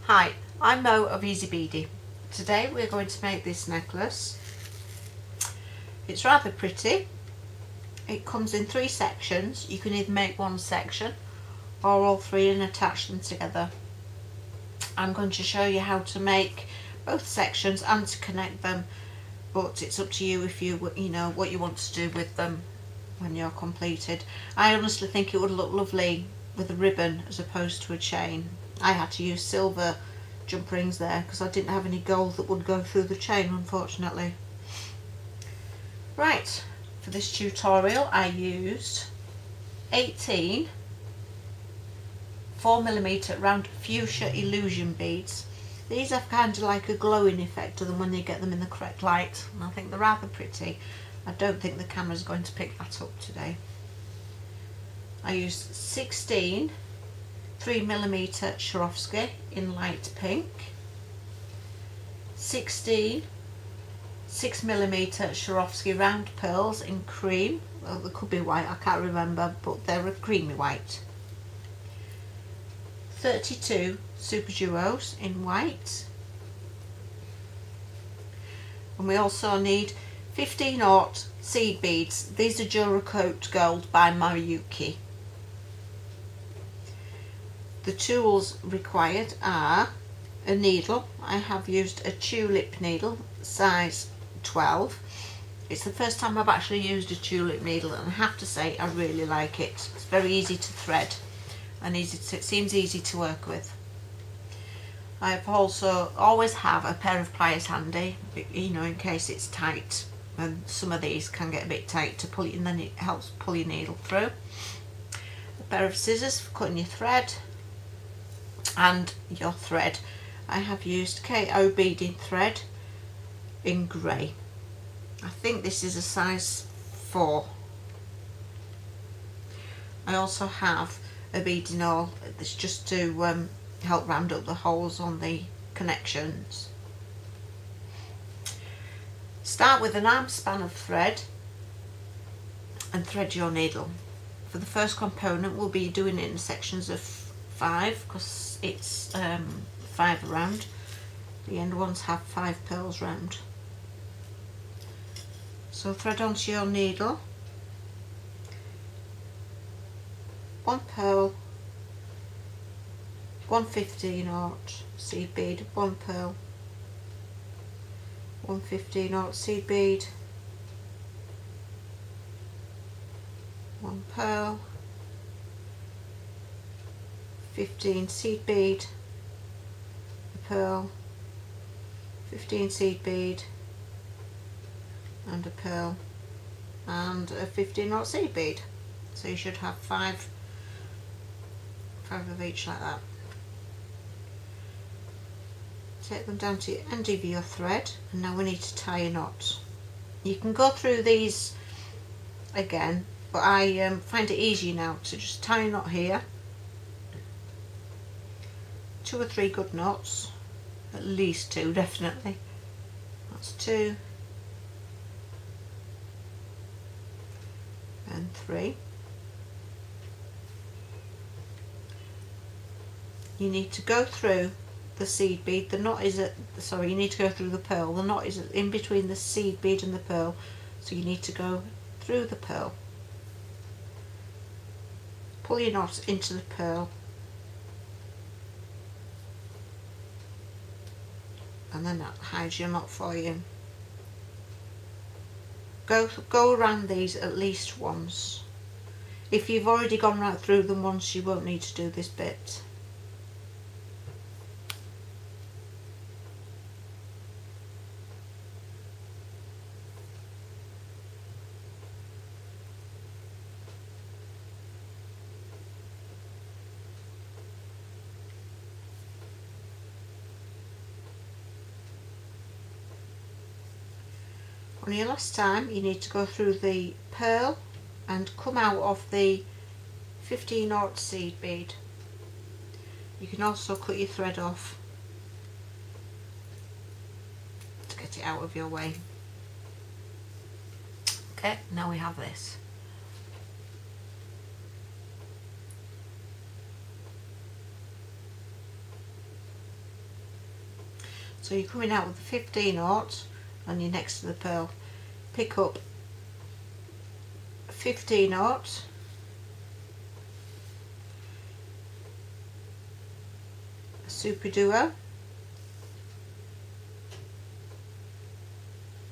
Hi, I'm Mo of Ezeebeady. Today we're going to make this necklace. It's rather pretty. It comes in 3 sections. You can either make one section or all 3 and attach them together. I'm going to show you how to make both sections and to connect them, but it's up to you if you know what you want to do with them when you're completed. I honestly think it would look lovely with a ribbon as opposed to a chain. I had to use silver jump rings there because I didn't have any gold that would go through the chain, unfortunately. Right, for this tutorial I used 18 4mm round fuchsia illusion beads. These have kind of like a glowing effect to them when you get them in the correct light, and I think they're rather pretty. I don't think the camera's going to pick that up today. I used 16 3mm Swarovski in light pink, 16 6mm Swarovski round pearls in cream. Well, they could be white, I can't remember, but they're a creamy white. 32 super duos in white, and we also need 15-aught seed beads. These are duracoat gold by Maruyuki. The tools required are a needle. I have used a tulip needle size 12. It's the first time I've actually used a tulip needle, and I have to say I really like it. It's very easy to thread and it seems easy to work with. I've also always have a pair of pliers handy, you know, in case it's tight, and some of these can get a bit tight to pull it, and then it helps pull your needle through. A pair of scissors for cutting your thread and your thread. I have used KO beading thread in grey. I think this is a size 4. I also have a beading awl. This just to help round up the holes on the connections. Start with an arm span of thread and thread your needle. For the first component we'll be doing it in sections of 5 because it's 5 around. The end ones have 5 pearls round. So thread onto your needle 1 pearl, 1 15-aught seed bead, 1 pearl, 1 15-aught seed bead, 1 pearl, 15 seed bead, a pearl, 15 seed bead, and a pearl, and a 15-aught seed bead. So you should have 5 of each like that. Take them down to the end of your thread, and now we need to tie a knot. You can go through these again, but I find it easier now to just tie a knot here. 2 or 3 good knots, at least 2 definitely. That's 2 and 3. You need to go through the seed bead. The knot is you need to go through the pearl. The knot is in between the seed bead and the pearl, so you need to go through the pearl. Pull your knot into the pearl, and then that hides your knot for you. Go around these at least once. If you've already gone right through them once, you won't need to do this bit. On your last time you need to go through the pearl and come out of the 15-aught seed bead. You can also cut your thread off to get it out of your way. Okay, now we have this. So you're coming out with the 15/0 and you're next to the pearl. Pick up 15/0, a super duo,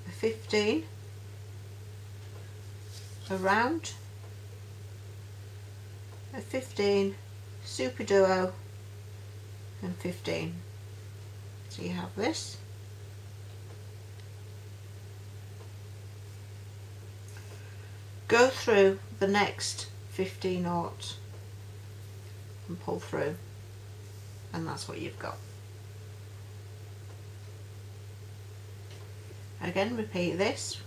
a 15, a round, a 15, super duo, and 15. So you have this. Go through the next 15/0 and pull through, and that's what you've got. Again, repeat this.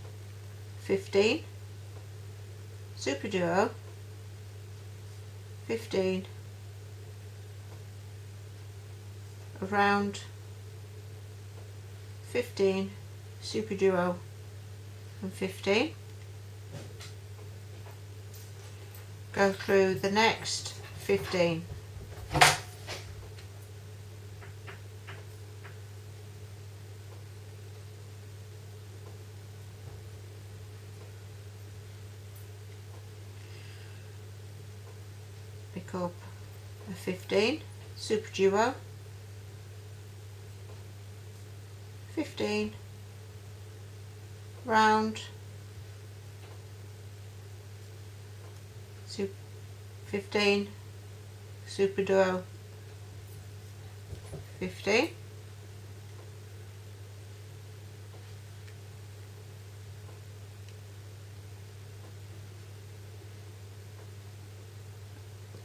15, super duo, 15, a round, 15, super duo, and 15. Go through the next 15. Pick up a 15, super duo, 15, round, 15, super duo, 15,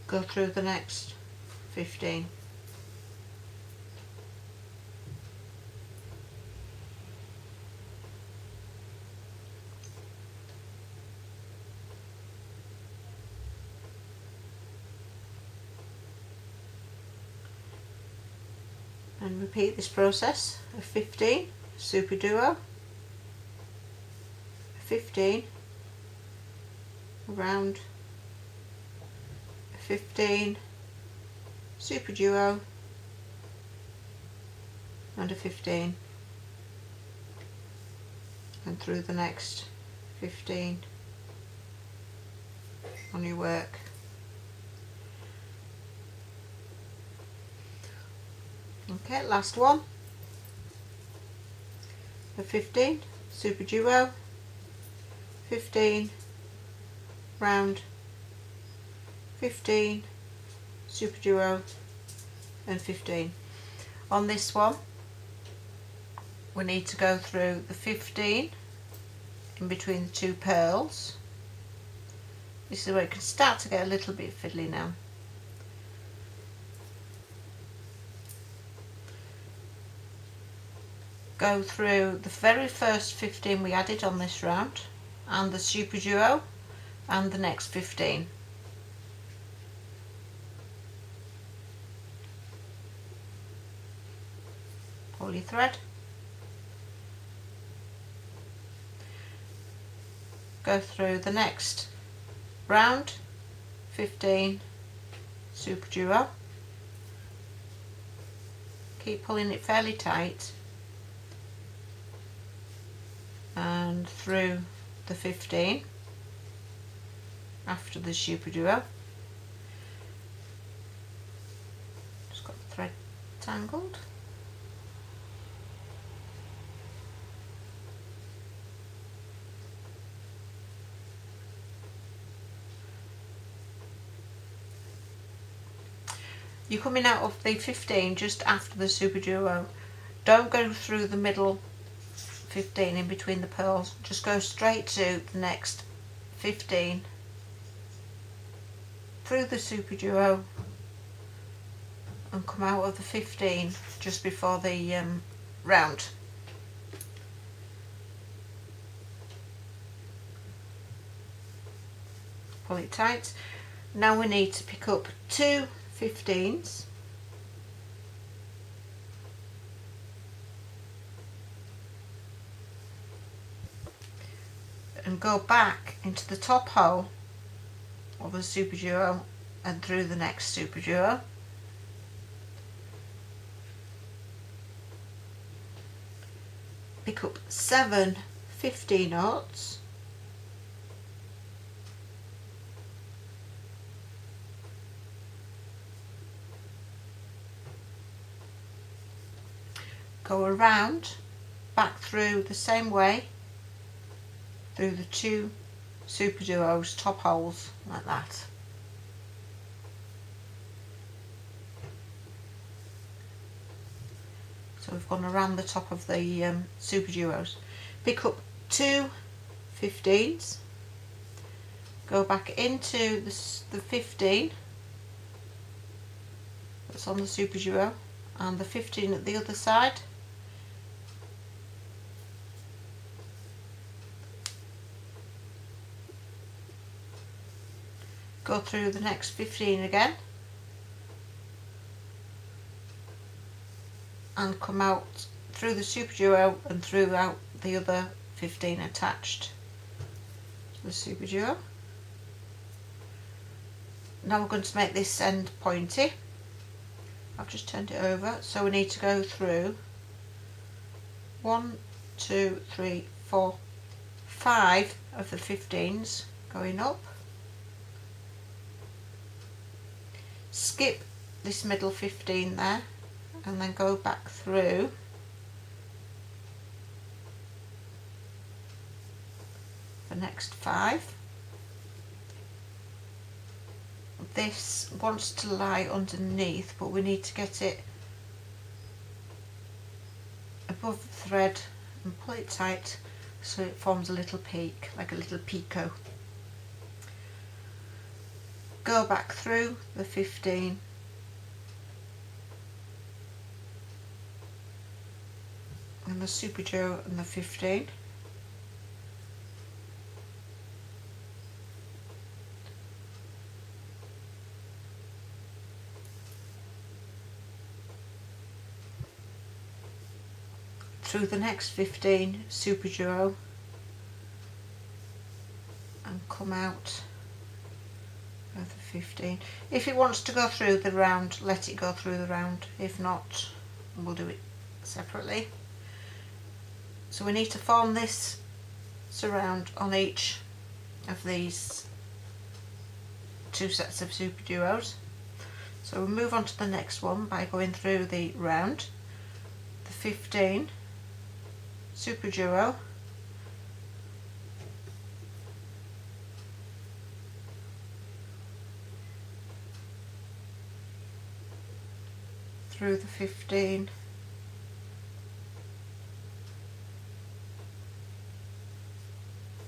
go through the next 15. And repeat this process of 15, super duo, 15, round, 15, super duo, and a 15, and through the next 15 on your work. Okay, last one. A 15, super duo, 15, round, 15, super duo, and 15. On this one, we need to go through the 15 in between the two pearls. This is where it can start to get a little bit fiddly now. Go through the very first 15 we added on this round, and the super duo, and the next 15. Pull your thread, go through the next round, 15, super duo, keep pulling it fairly tight, and through the 15 after the super duo. Just got the thread tangled. You're coming out of the 15 just after the super duo. Don't go through the middle 15 in between the pearls, just go straight to the next 15 through the super duo and come out of the 15 just before the round. Pull it tight. Now we need to pick up two 15s and go back into the top hole of the super duo and through the next super duo. pick up 7 15/0, go around, back through the same way, through the 2 super duos top holes like that. So we've gone around the top of the super duos. Pick up 2 15s, go back into the 15 that's on the super duo and the 15 at the other side. Go through the next 15 again and come out through the super duo and throughout the other 15 attached to the super duo. Now we're going to make this end pointy. I've just turned it over, so we need to go through 1, 2, 3, 4, 5 of the 15s going up. Skip this middle 15 there and then go back through the next 5. This wants to lie underneath, but we need to get it above the thread and pull it tight so it forms a little peak, like a little picot. Go back through the 15 and the super duo and the 15. Through the next 15 super duo and come out of the 15. If it wants to go through the round, let it go through the round. If not, we'll do it separately. So we need to form this surround on each of these 2 sets of super duos. So we'll move on to the next one by going through the round, the 15 super duo, through the 15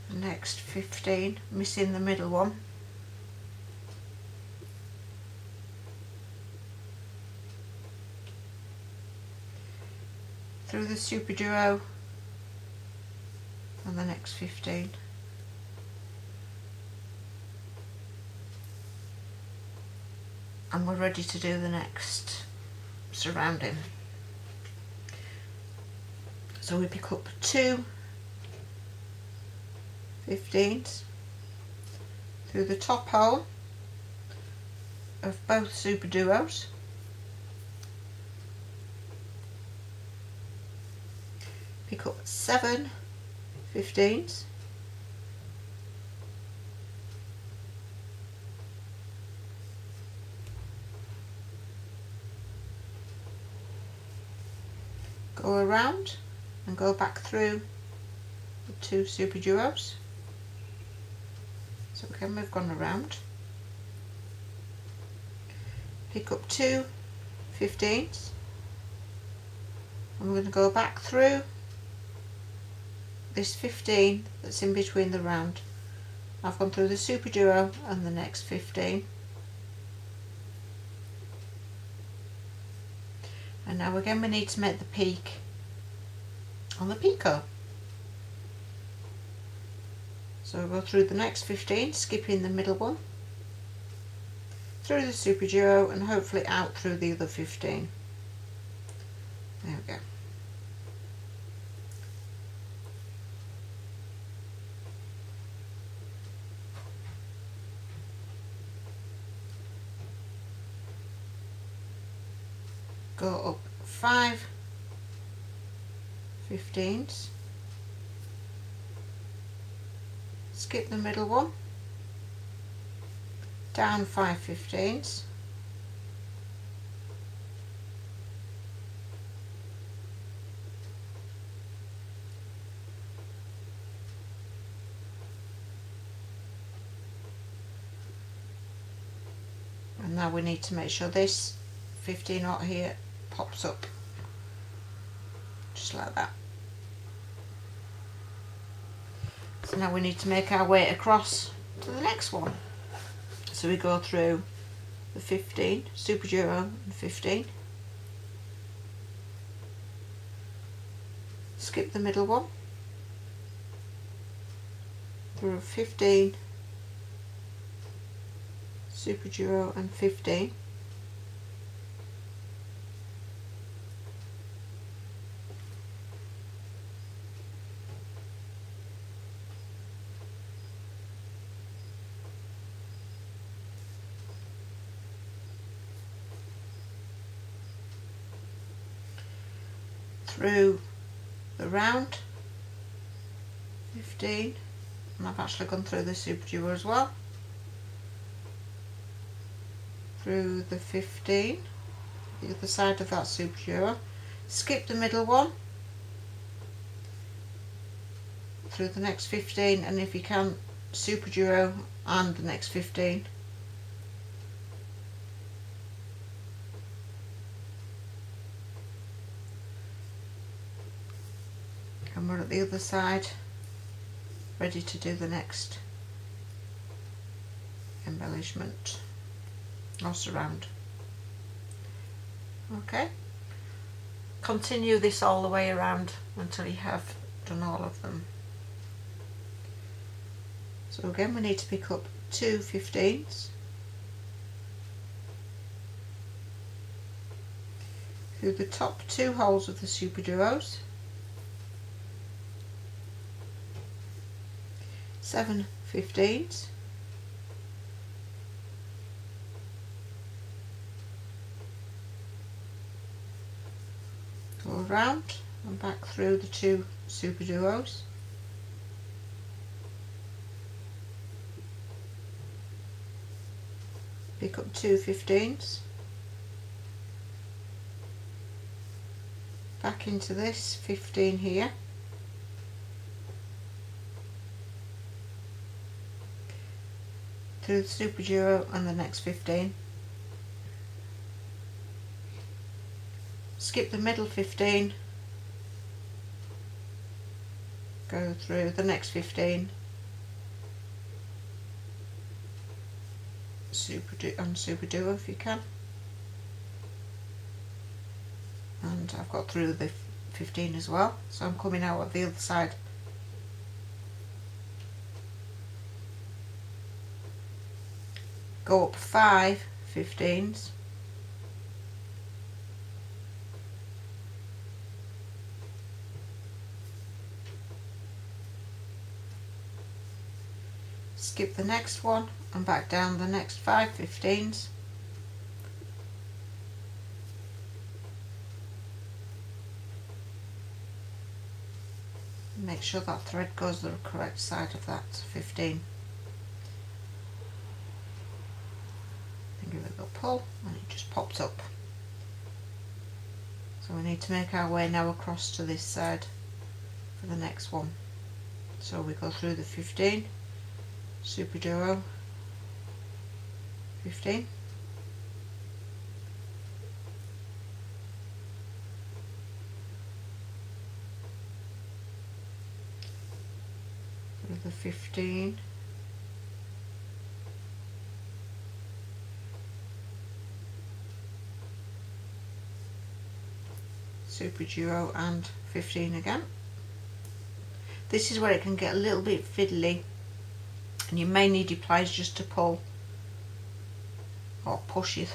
the next 15, missing the middle one, through the super duo and the next 15, and we're ready to do the next surrounding. So we pick up 2 15s through the top hole of both super duos, pick up 7 15s, go around and go back through the 2 super duos. So again we've gone around, pick up 2 15s, and we're going to go back through this 15 that's in between the round. I've gone through the super duo and the next 15, and now again we need to make the peak on the picot. So we'll go through the next 15, skipping the middle one, through the super duo and hopefully out through the other 15. There we go. Go up 5 15s, skip the middle one, down 5 15s, and now we need to make sure this 15 knot here pops up just like that. So now we need to make our way across to the next one. So we go through the 15, super duro and 15, skip the middle one, through 15, super duro and 15, through the round 15, and I've actually gone through the super duro as well, through the 15, the other side of that super duro, skip the middle one, through the next 15, and if you can super duro and the next 15, and we're at the other side ready to do the next embellishment or surround. Okay, continue this all the way around until you have done all of them. So again we need to pick up 2 15s, through the top 2 holes of the super duos, 7 15s, go around and back through the 2 super duos, pick up 2 15s, back into this 15 here, through the super duro and the next 15, skip the middle 15, go through the next 15, super duo if you can, and I've got through the 15 as well, so I'm coming out of the other side. Go up 5 15s, skip the next one and back down the next 5 15s, make sure that thread goes the correct side of that 15. Give it a little pull and it just pops up. So we need to make our way now across to this side for the next one. So we go through the 15, super duro, 15, through the 15, super duro and 15 again. This is where it can get a little bit fiddly and you may need your pliers just to pull or push your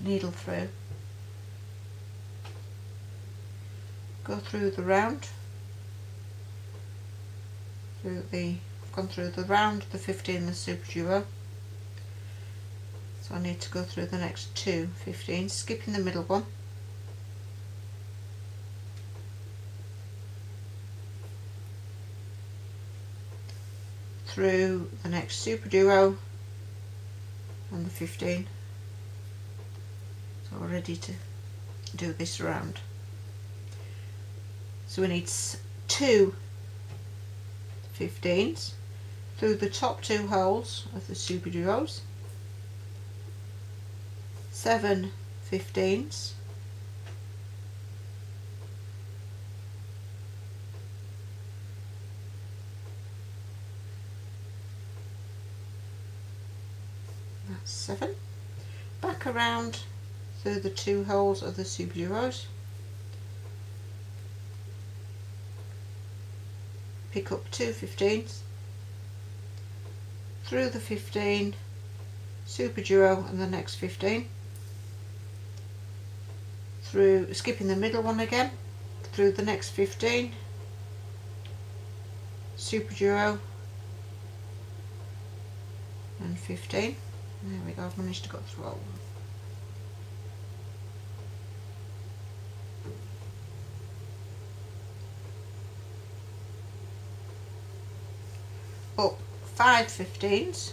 needle through. Go through the round, I've gone through the round, the 15, the super duro, so I need to go through the next 2 15s, skipping the middle one, through the next super duo and the 15. So we're ready to do this round. So we need 2 15s through the top 2 holes of the super duos, 7 15s, that's 7, back around through the 2 holes of the super duos, pick up 2 15s, through the 15, super duo and the next 15, through, skipping the middle one again, through the next 15, super duo and 15. There we go, I've managed to go through all of them. Up 5 15s,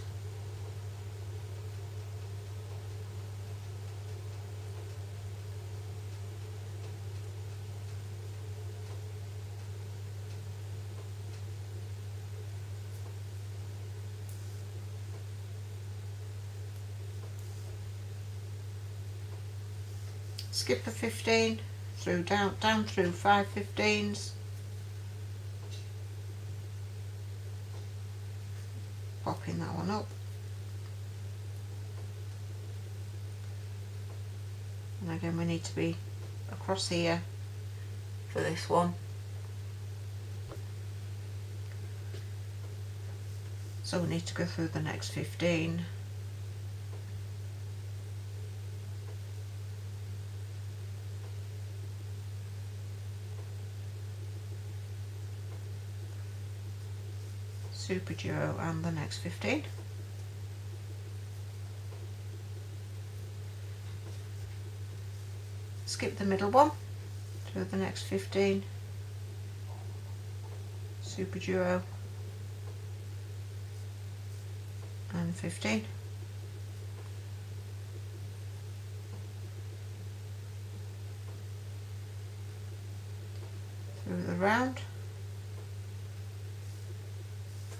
skip the 15, through down through 5 15s, popping that one up, and again we need to be across here for this one, so we need to go through the next 15, super duo and the next 15. Skip the middle one, through the next 15, super duo and 15. Through the round,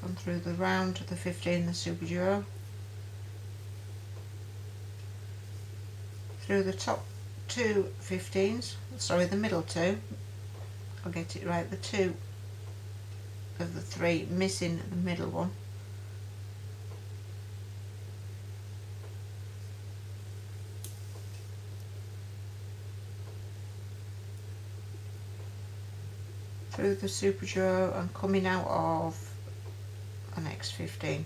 gone through the round to the 15, the super duo, through the top 2 15s, sorry the middle 2, I'll get it right, the 2 of the 3, missing the middle one, through the super duo and coming out of the next 15.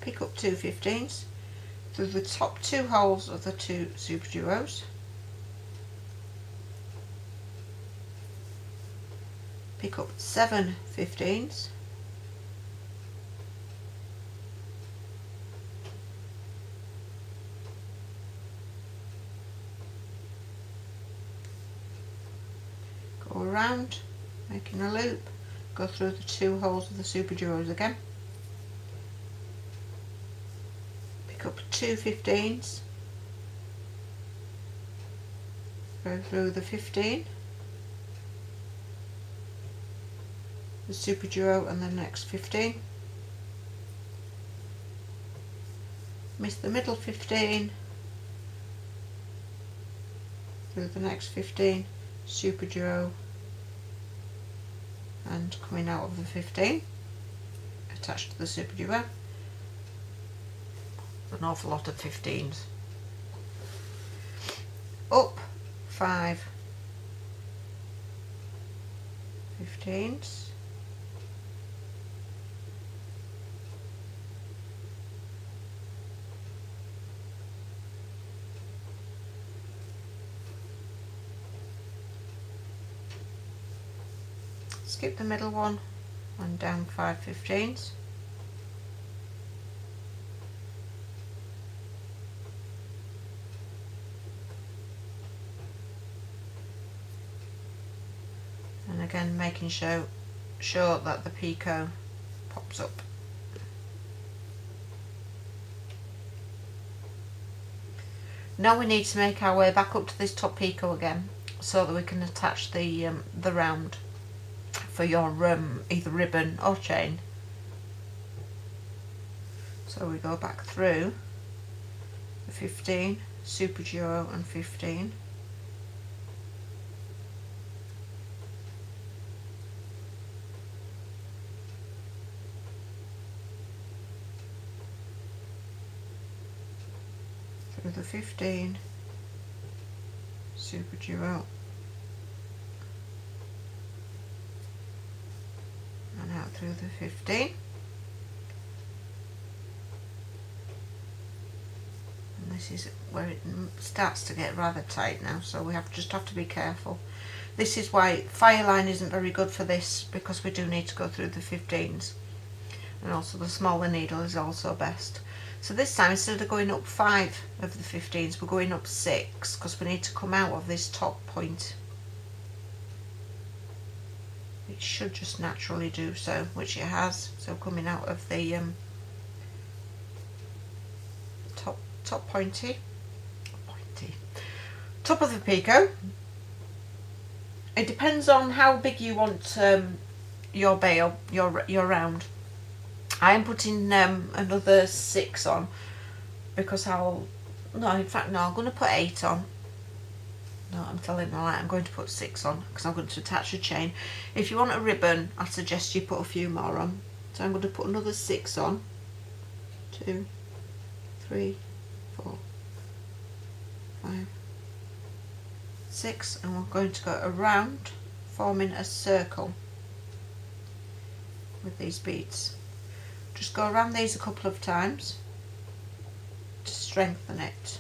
Pick up 2 15s through the top 2 holes of the 2 super duos, pick up 7 15s, go around making a loop, go through the 2 holes of the super duos again, pick up 2 15s, go through the 15, the super duo and the next 15, miss the middle 15, through the next 15, super duo and coming out of the 15, attached to the super duo, an awful lot of 15s, up 5 15s, skip the middle one and down 5 15s, again making sure that the picot pops up. Now we need to make our way back up to this top picot again so that we can attach the round for your either ribbon or chain. So we go back through the 15, super duo and 15. Through the 15, super duo, and out through the 15. And this is where it starts to get rather tight now, so we just have to be careful. This is why fireline isn't very good for this, because we do need to go through the 15s, and also the smaller needle is also best. So this time, instead of going up 5 of the 15s, we're going up 6, because we need to come out of this top point. It should just naturally do so, which it has. So coming out of the top pointy, top of the picot. It depends on how big you want your bail, your round. I am putting another 6 on, because I'm going to put 8 on. No, I'm telling a lie, I'm going to put 6 on, because I'm going to attach a chain. If you want a ribbon, I suggest you put a few more on. So I'm going to put another 6 on. 2, 3, 4, 5, 6, and we're going to go around, forming a circle with these beads. Just go around these a couple of times to strengthen it.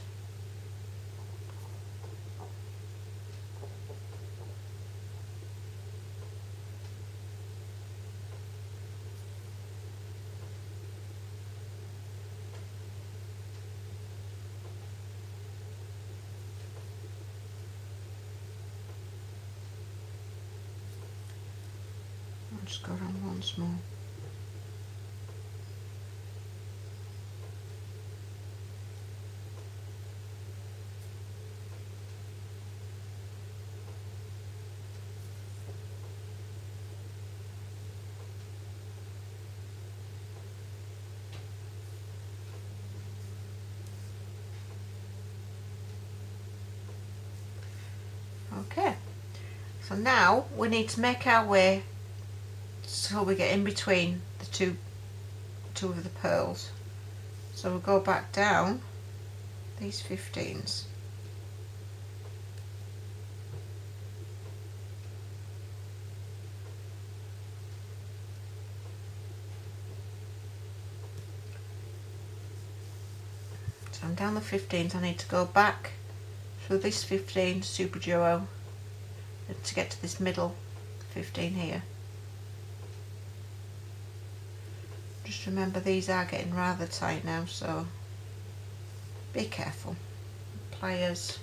I'll just go around once more. Okay, so now we need to make our way so we get in between the two of the pearls. So we'll go back down these 15s. So I'm down the 15s, I need to go back through this 15 super duo to get to this middle 15 here. Just remember, these are getting rather tight now, so be careful. Pliers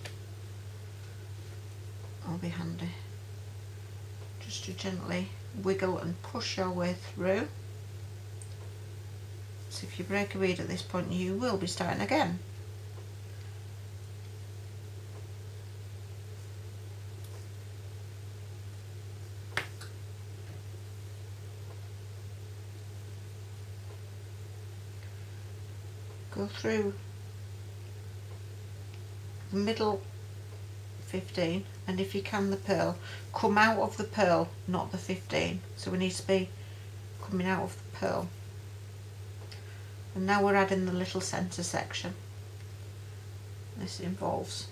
will be handy. Just to gently wiggle and push your way through. So if you break a bead at this point, you will be starting again. Go through the middle 15, and if you can the pearl, come out of the pearl, not the 15. So we need to be coming out of the pearl. And now we're adding the little centre section. This involves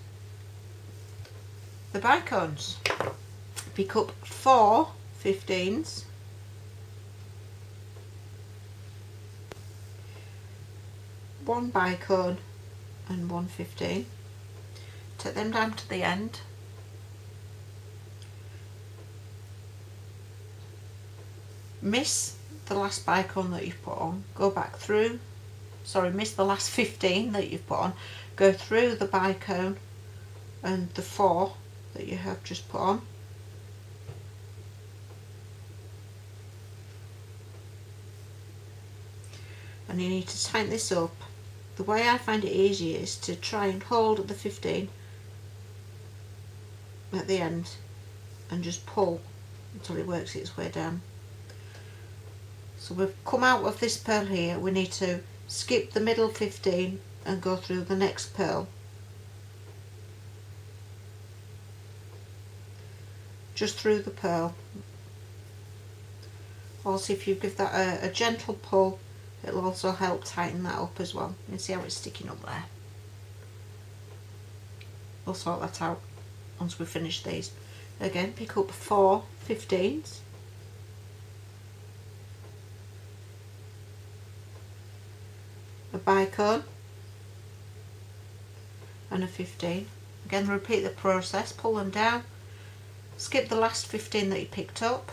the bicones. Pick up 4 15s. One bicone and 1 15. Take them down to the end. Miss the last bicone that you've put on. Go back through. Sorry, miss the last 15 that you've put on. Go through the bicone and the 4 that you have just put on. and you need to tighten this up. The way I find it easy is to try and hold the 15 at the end and just pull until it works its way down. So we've come out of this pearl here, we need to skip the middle 15 and go through the next pearl. Just through the pearl. Also, if you give that a gentle pull, it'll also help tighten that up as well. You can see how it's sticking up there. We'll sort that out once we finish these. Again, pick up 4 15s. A bicone and a 15. Again, repeat the process, pull them down, skip the last 15 that you picked up,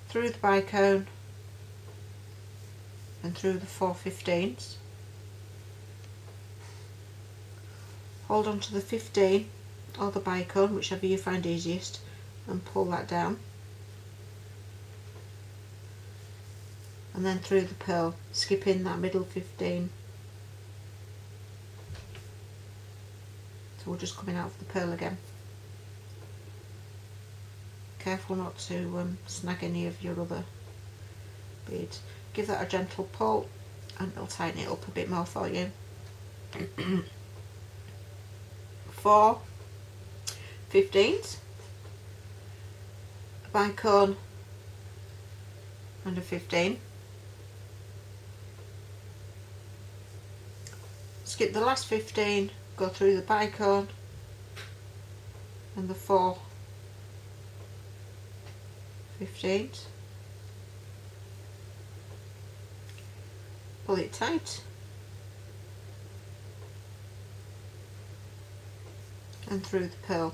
through the bicone and through the 4 15s. Hold on to the 15 or the bicone, whichever you find easiest, and pull that down. And then through the pearl, skipping that middle 15. So we're just coming out of the pearl again. Careful not to snag any of your other beads. Give that a gentle pull and it'll tighten it up a bit more for you. 4 15s, a bicone and a 15. Skip the last 15, go through the bicone and the 4 15s. Pull it tight and through the pearl.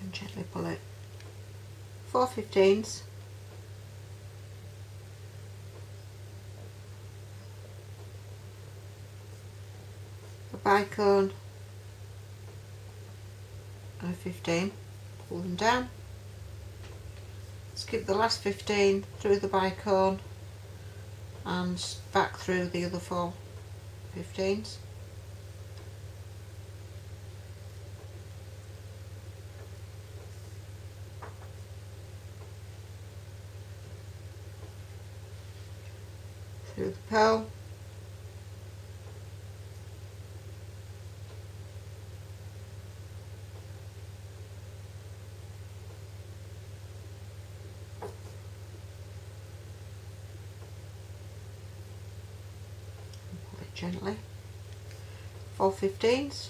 And gently pull it. 4 15s. Bicone and a 15, pull them down, skip the last 15 through the bicone and back through the other 4 15s. Through the pearl. Gently. 4 15s.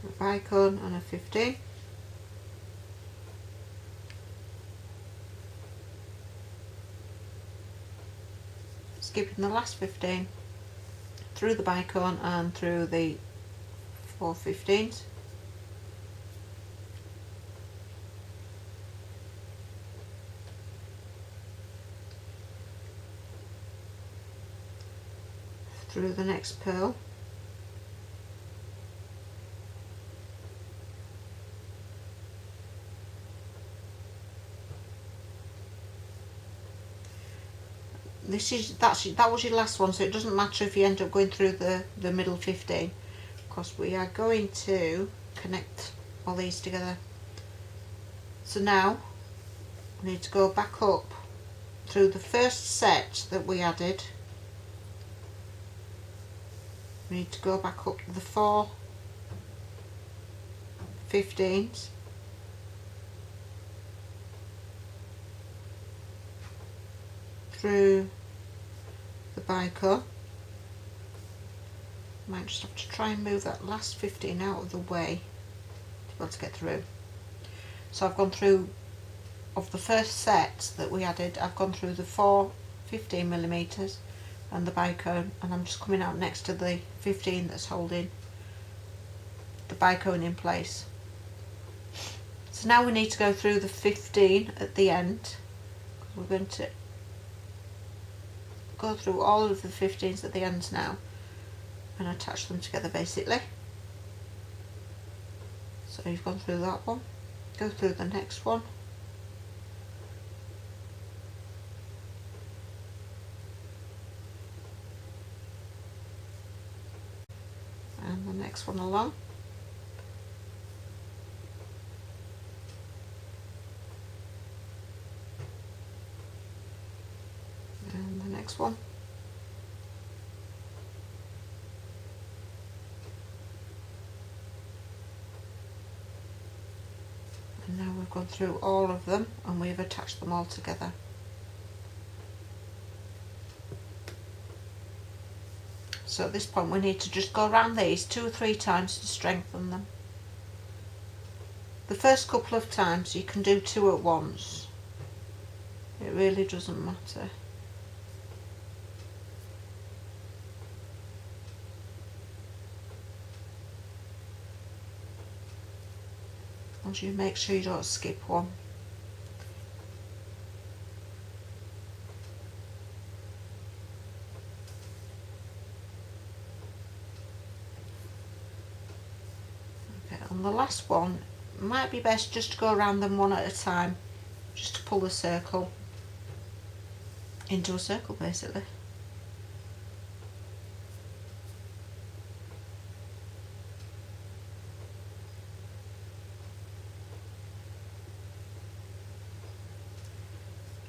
A bicone and a 15. Skipping the last 15 through the bicone and through the 4 15s. Through the next pearl. That was your last one, so it doesn't matter if you end up going through the middle 15, because we are going to connect all these together. So now we need to go back up through the first set that we added. We need to go back up to the 4 15s, through the bicone. Might just have to try and move that last 15 out of the way to be able to get through. So I've gone through, of the first set that we added, I've gone through the 4 15mm, and the bicone, and I'm just coming out next to the 15 that's holding the bicone in place. So now we need to go through the 15 at the end. We're going to go through all of the 15s at the ends now and attach them together basically. So you've gone through that one, go through the next one, and the next one along, and the next one, and now we've gone through all of them and we've attached them all together. So at this point we need to just go around these 2 or 3 times to strengthen them. The first couple of times you can do 2 at once, it really doesn't matter. And you make sure you don't skip one. Okay, on the last one, it might be best just to go around them one at a time, just to pull the circle into a circle basically.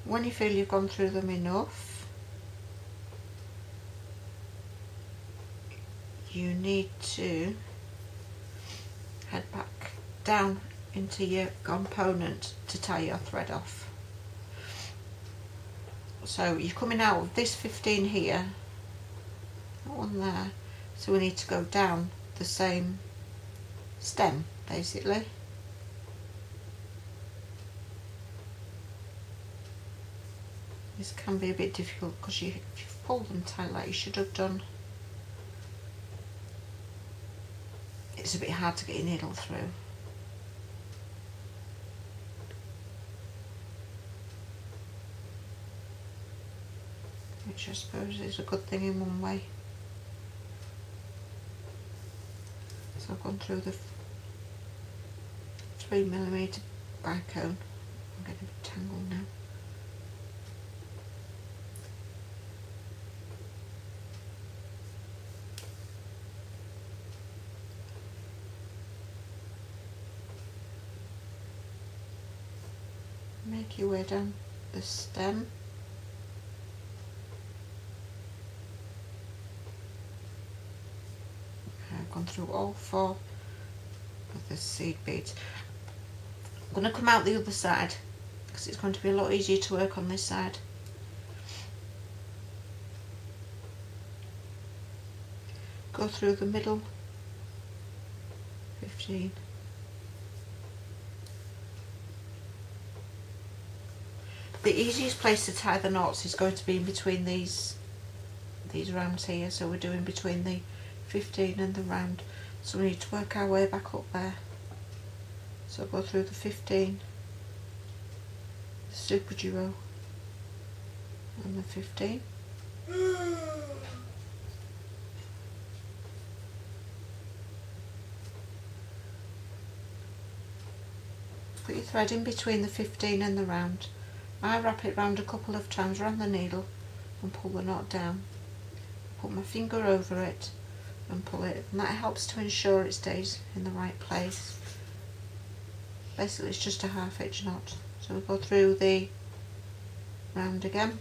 When you feel you've gone through them enough, you need to head back down into your component to tie your thread off. So you're coming out of this 15 here, that one there, so we need to go down the same stem basically. This can be a bit difficult because if you've pulled them tight like you should have done, it's a bit hard to get your needle through. Which I suppose is a good thing in one way. So I've gone through the 3mm bicone. I'm getting a bit tangled now. Make your way down the stem. I've gone through all 4 of the seed beads. I'm going to come out the other side because it's going to be a lot easier to work on this side. Go through the middle 15. The easiest place to tie the knots is going to be in between these rounds here, so we're doing between the 15 and the round, so we need to work our way back up there. So go through the 15, the super duo and the 15. Put your thread in between the 15 and the round. I wrap it round a couple of times around the needle and pull the knot down. Put my finger over it and pull it, and that helps to ensure it stays in the right place. Basically it's just a half-hitch knot. So we go through the round again.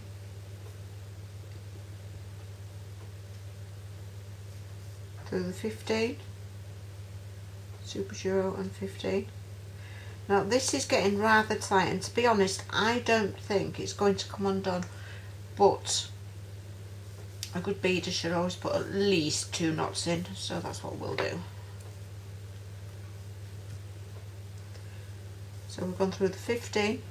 Through the 15, super duo and 15. Now this is getting rather tight, and to be honest I don't think it's going to come undone, but a good beader should always put at least 2 knots in, so that's what we'll do. So we've gone through the 15,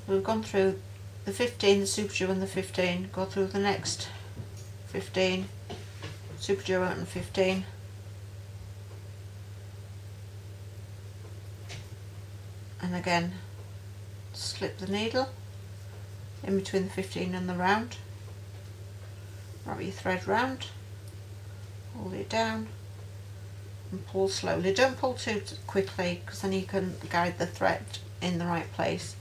we've gone through the 15, the super duo and the 15, go through the next 15, super duo and 15, and again slip the needle in between the 15 and the round, wrap your thread round, hold it down and pull slowly. Don't pull too quickly because then you can guide the thread in the right place.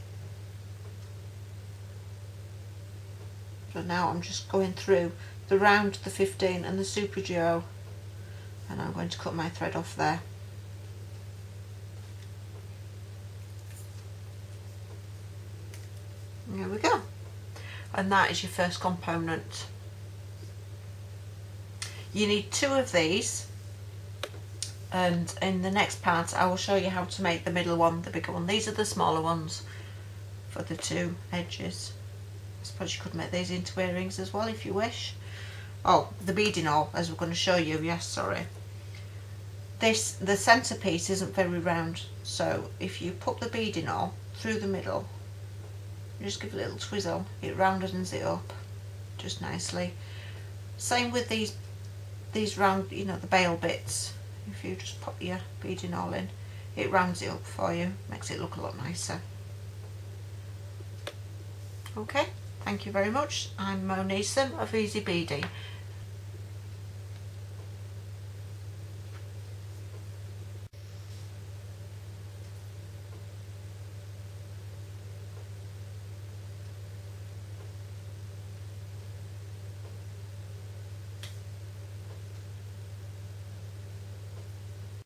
So now I'm just going through the round, the 15 and the super duo, and I'm going to cut my thread off there. There we go, and that is your first component. You need 2 of these, and in the next part I will show you how to make the middle one, the bigger one. These are the smaller ones for the 2 edges. I suppose you could make these into earrings as well if you wish. Oh, the beading awl, as we're going to show you, yes, sorry. The centre piece isn't very round, so if you put the beading awl through the middle, you just give a little twizzle, it roundens it up just nicely. Same with these round, you know, the bail bits. If you just pop your beading awl in, it rounds it up for you, makes it look a lot nicer. Okay, thank you very much. I'm Monique of Ezeebeady.